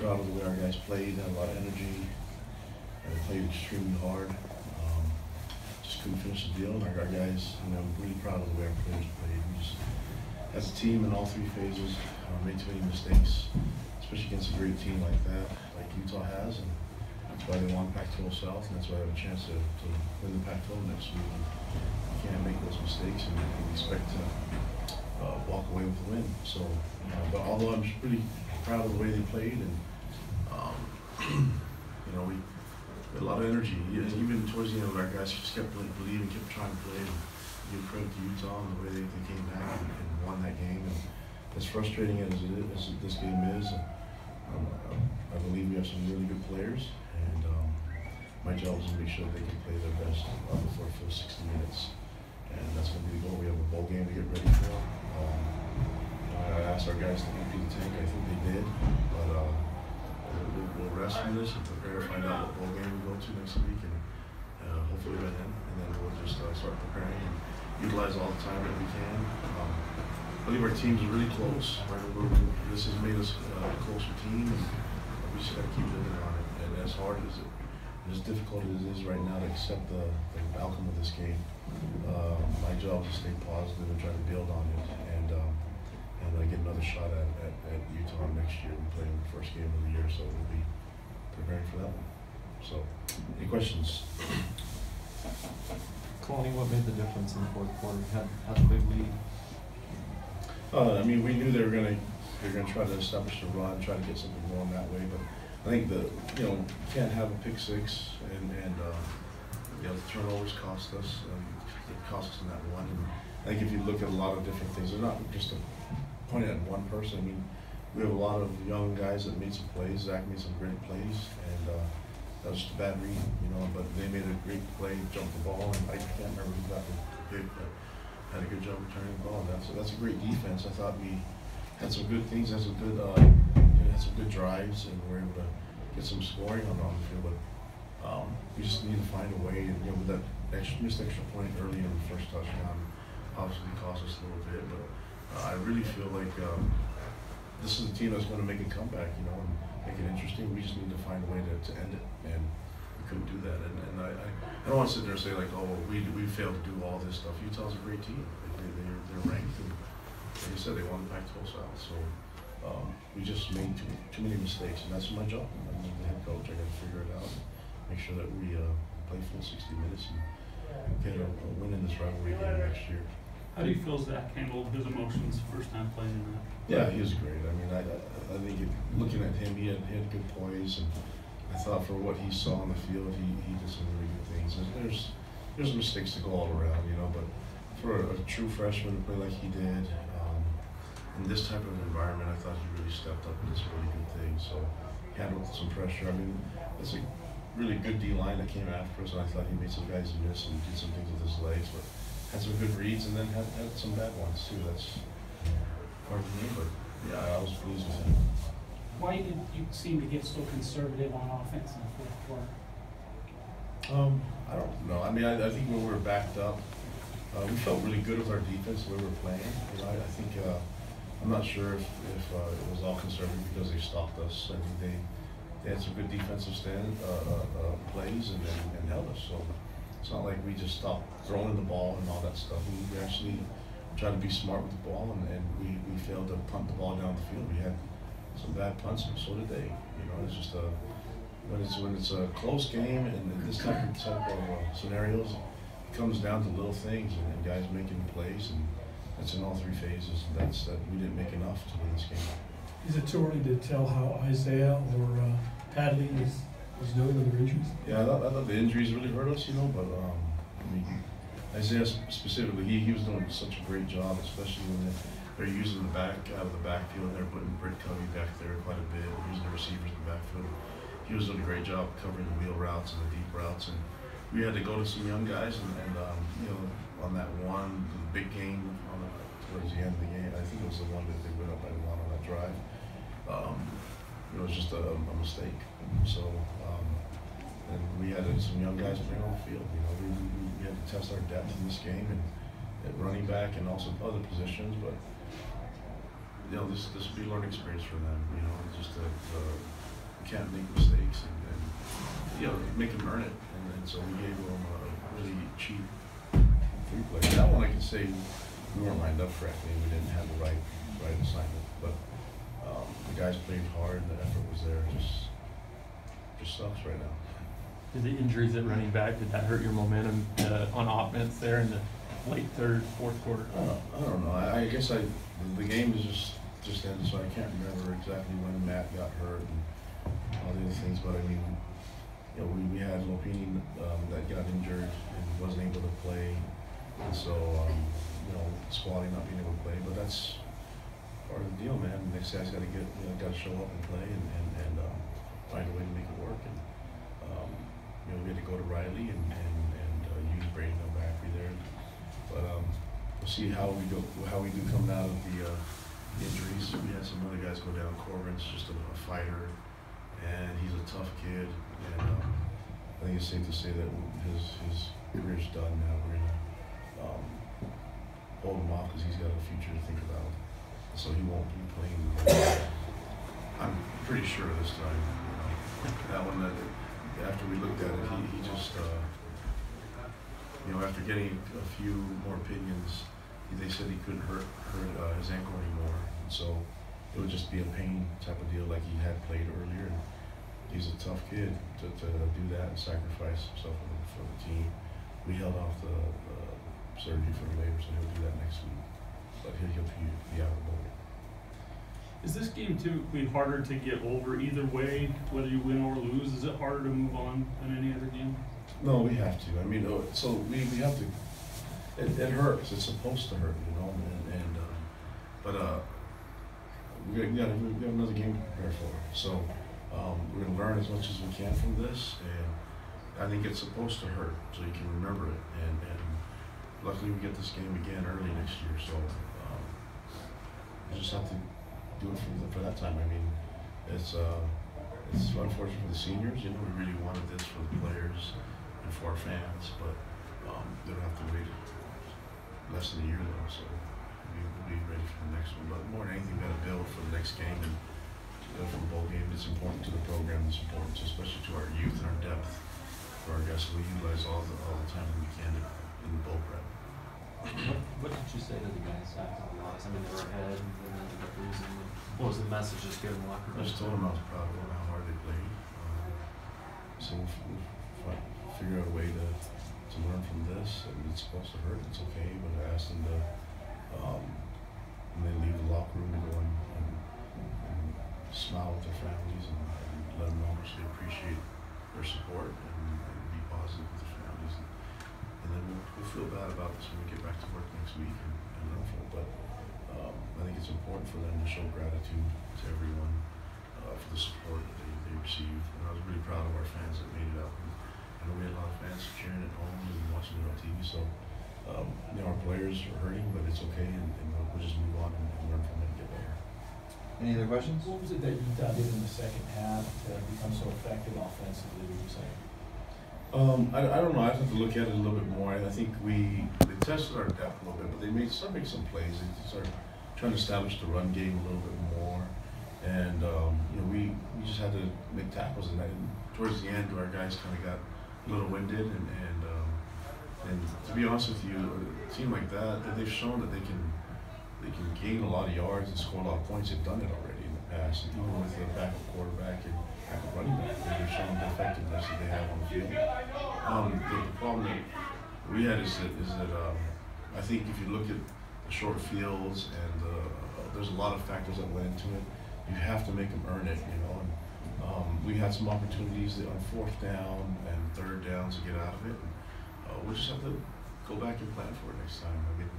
proud of the way our guys played. Had a lot of energy, and they played extremely hard. Just couldn't finish the deal. And our guys, really proud of the way our players played. We just, as a team in all three phases, made too many mistakes, especially against a great team like that, like Utah has. And that's why they won Pac-12 South, and that's why they have a chance to win the Pac-12 next week. You can't make those mistakes and expect to walk away with the win. So, but although I'm just pretty proud of the way they played, and we had a lot of energy. Even towards the end, our guys just kept believing, kept trying to play. And give credit to Utah and the way they came back and won that game. And as frustrating as this game is, I believe we have some really good players, and my job is to make sure they can play their best before the full 60 minutes. And that's going to be the goal. We have a bowl game to get ready for. I asked our guys to empty the tank. I think they did, but we'll rest from this and prepare to find out what bowl game we go to next week, and hopefully by then. And then we'll just start preparing and utilize all the time that we can. I believe our team's really close. Right? This has made us a closer team, and we just got to keep living on it. And as hard as difficult as it is right now to accept the outcome of this game, my job is to stay positive and try to build on it, and get another shot at Utah next year. We play in the first game of the year, so we'll be preparing for that one. So, any questions? Kalani, what made the difference in the fourth quarter? Had a big lead. We knew they were gonna try to establish the run, try to get something going that way. But I think you can't have a pick six, and the turnovers cost us. It cost us in that one. And I think if you look at a lot of different things, they're not just pointed at one person. We have a lot of young guys that made some plays. Zach made some great plays, and that was just a bad read, But they made a great play, jumped the ball, and I can't remember who got the pick, but had a good job returning the ball. That's a great defense. I thought we had some good things, had some good drives, and we were able to get some scoring on the field. But we just need to find a way. And with that missed extra point early in the first touchdown, obviously cost us a little bit. But I really feel like this is a team that's going to make a comeback, and make it interesting. We just need to find a way to end it, and we couldn't do that. And I don't want to sit there and say like, oh, we failed to do all this stuff. Utah's a great team. They're ranked, and like you said, they won the Pac-12 South. So we just made too many mistakes, and that's my job. I'm the head coach. I got to figure it out, make sure that we play full 60 minutes and get a win in this rivalry game next year. How do you feel Zach handled his emotions first time playing in that? Yeah, he was great. I think looking at him, he had good poise, and I thought for what he saw on the field, he did some really good things. And there's mistakes to go all around, but for a true freshman to play like he did, in this type of environment, I thought he really stepped up and did some really good things. So he handled some pressure. It's a really good D-line that came after us, and I thought he made some guys miss and did some things with his legs, but had some good reads and then had some bad ones too. That's hard to name, but yeah, I was pleased with him. Why did you seem to get so conservative on offense in the fourth quarter? I don't know. I think when we were backed up, we felt really good with our defense the way we were playing. I think I'm not sure if it was all conservative because they stopped us. I think they had some good defensive plays and held us. So it's not like we just stopped throwing the ball and all that stuff. We actually tried to be smart with the ball, and we failed to punt the ball down the field. We had some bad punts, and so did they. It's just when it's a close game and this type of scenarios, it comes down to little things and guys making plays, and that's in all three phases. That we didn't make enough to win this game. Is it too early to tell how Isaiah or Padley is doing with their injuries? Yeah, I thought the injuries really hurt us, but Isaiah specifically, he was doing such a great job, especially when they're using the back out of the backfield. They're putting Britt Covey back there quite a bit, using the receivers in the backfield. He was doing a great job covering the wheel routes and the deep routes, and we had to go to some young guys, and on that one big game towards the end of the game, I think it was the one that they went up by one on that drive. It was just a mistake. So, and we had some young guys playing on the field. We had to test our depth in this game and at running back and also other positions. But this will be a learning experience for them. Just to can't make mistakes and you know, make them earn it. And so we gave them a really cheap free play. That one I can say we weren't lined up correctly. We didn't have the right assignment, but the guys played hard. The effort was there. Just sucks right now. Did the injuries at running back, did that hurt your momentum on offense there in the late third, fourth quarter? I don't know. I guess the game is just ended, so I can't remember exactly when Matt got hurt and all the other things. But I mean, you know, we had Lopini that got injured and wasn't able to play, and so you know, Squally not being able to play. But that's part of the deal, man. The next guy's got to got to show up and play and find a way to make it work. And you know, we had to go to Riley and use Brady Novacri there. But we'll see how we do coming out of the injuries. We had some other guys go down. Corbin's just a fighter, and he's a tough kid. And I think it's safe to say that his career's done now. We're gonna hold him off because he's got a future to think about. So he won't be playing. I'm pretty sure this time. That one, after we looked at it, he just, you know, after getting a few more opinions, they said he couldn't hurt his ankle anymore. And so it would just be a pain type of deal like he had played earlier. And he's a tough kid to do that and sacrifice himself for the team. We held off the surgery for the labor, so he'll do that next week. But he'll be out of the bowl. Is this game too harder to get over either way, whether you win or lose? Is it harder to move on than any other game? No, we have to. I mean, so we have to. It hurts. It's supposed to hurt, you know. But we have another game to prepare for. So we're gonna learn as much as we can from this, and I think it's supposed to hurt, so you can remember it. And luckily we get this game again early next year, so we just have to do it for that time. I mean, it's unfortunate for the seniors. You know, we really wanted this for the players and for our fans, but they don't have to wait less than a year though. So we'll be ready for the next one. But more than anything, we got to build for the next game, and for the bowl game, it's important to the program. It's important, especially to our youth and our depth for our guys. So we utilize all the time that we can in the bowl prep. What did you say to the guys after the loss? I mean, they were ahead and then ended up losing. What was the message just given the locker room? I just told them I was proud of them, how hard they played. So we'll figure out a way to learn from this. And it's supposed to hurt, it's okay, but I asked them to and then leave the locker room and go and smile with their families and let them know how much they appreciate their support and be positive with their families. And then we'll feel bad about this when we get back to work next week and learn from it. But I think it's important for them to show gratitude to everyone for the support that they received. And I was really proud of our fans that made it out. I know we had a lot of fans cheering at home and watching it on TV. So you know, our players are hurting, but it's okay, and we'll just move on and learn from it and get better. Any other questions? What was it that Utah did in the second half to become so effective offensively, would you say? I don't know. I have to look at it a little bit more. I think they tested our depth a little bit, but they started making some plays. They started trying to establish the run game a little bit more, and you know, we just had to make tackles. And towards the end, our guys kind of got a little winded, and to be honest with you, a team like that they've shown that they can gain a lot of yards and score a lot of points. They've done it already in the past, even with the backup quarterback and backup running back. They've shown the effectiveness that they have on the field. The problem that we had is that I think if you look at the short fields and there's a lot of factors that went into it. You have to make them earn it, you know. And we had some opportunities on fourth down and third down to get out of it. And, we'll just have to go back and plan for it next time. I mean,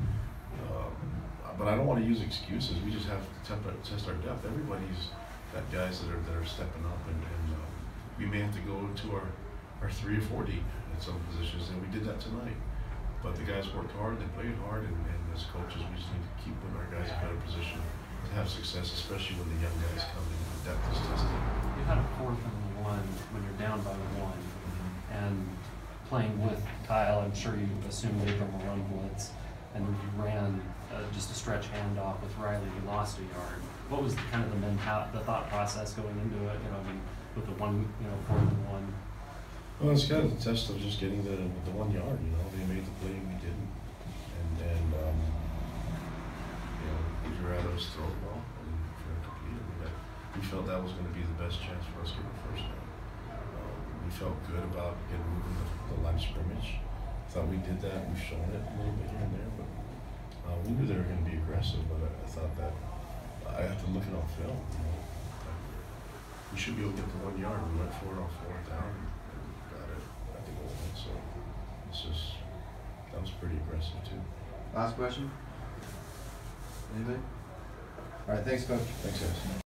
but I don't want to use excuses. We just have to test our depth. Everybody's got guys that are stepping up, and we may have to go to our 3 or 4 deep at some positions, and we did that tonight. But the guys worked hard, they played hard, and as coaches, we just need to keep putting our guys in a better position to have success, especially when the young guys come in and depth is tested. You had a 4th and 1 when you're down by 1, and playing with Kyle, I'm sure you assumed they were going to run blitz, and you ran just a stretch handoff with Riley, you lost a yard. What was kind of the thought process going into it, you know, I mean, with the 4th and 1? Well, it's kind of the test of just getting the 1 yard, you know, they made the play and we didn't. And you know, we were at us throw the ball and for a complete, we felt that was gonna be the best chance for us to get the first down. We felt good about moving the line of scrimmage. Thought we did that, we've shown it a little bit here and there, but we knew they were gonna be aggressive, but I thought that, I have to look at on film, you know. We should be able to get the 1 yard, we went for it on 4th down and got it at the goal line, so that was pretty aggressive too. Last question? Anybody? All right, thanks, Coach. Thanks, guys.